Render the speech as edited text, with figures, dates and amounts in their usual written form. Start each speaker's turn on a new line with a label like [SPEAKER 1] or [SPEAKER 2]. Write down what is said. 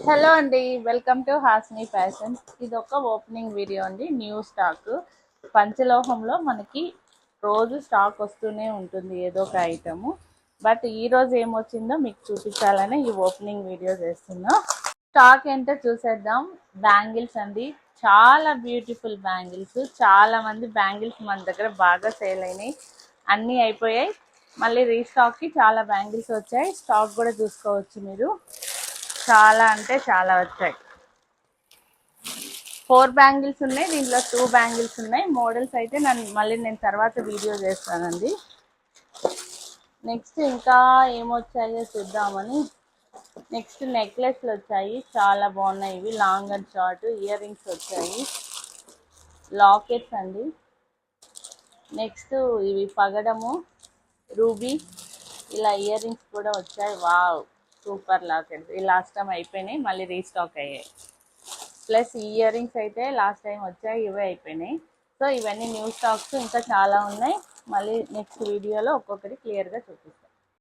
[SPEAKER 1] Hello అండి, welcome to Hasni fashions. ఇది ఒక ఓపెనింగ్ వీడియో అండి. న్యూ స్టాక్ పంచలోహంలో మనకి రోజు స్టాక్ వస్తూనే ఉంటుంది ఏదో ఒక ఐటము. బట్ ఈరోజు ఏమొచ్చిందో మీకు చూపించాలని ఈ ఓపెనింగ్ వీడియో చేస్తున్నా. స్టాక్ ఏంటో చూసేద్దాం. బ్యాంగిల్స్ అండి, చాలా బ్యూటిఫుల్ బ్యాంగిల్స్. చాలా మంది బ్యాంగిల్స్ మన దగ్గర బాగా సేల్ అయినాయి, అన్నీ అయిపోయాయి. మళ్ళీ రీస్టాక్కి చాలా బ్యాంగిల్స్ వచ్చాయి. స్టాక్ కూడా చూసుకోవచ్చు మీరు. చాలా అంటే చాలా వచ్చాయి. 4 బ్యాంగిల్స్ ఉన్నాయి, దీంట్లో 2 బ్యాంగిల్స్ ఉన్నాయి. మోడల్స్ అయితే నేను తర్వాత వీడియో చేస్తానండి. నెక్స్ట్ ఇంకా ఏమొచ్చాయో చూద్దామని. నెక్స్ట్ నెక్లెస్లు వచ్చాయి, చాలా బాగున్నాయి. ఇవి long and short ear rings వచ్చాయి, లాకెట్స్ అండి. నెక్స్ట్ ఇవి పగడము, రూబీ, ఇలా ఇయర్ రింగ్స్ కూడా వచ్చాయి. Wow, super lockets. ఈ లాస్ట్ టైం అయిపోయినాయి, మళ్ళీ రీస్టాక్ అయ్యాయి. ప్లస్ ఇయర్ రింగ్స్ అయితే లాస్ట్ టైం వచ్చాయి, ఇవే అయిపోయినాయి. సో ఇవన్నీ న్యూ స్టాక్స్ ఇంకా చాలా ఉన్నాయి. మళ్ళీ నెక్స్ట్ వీడియోలో ఒక్కొక్కటి క్లియర్గా చూపిస్తాను.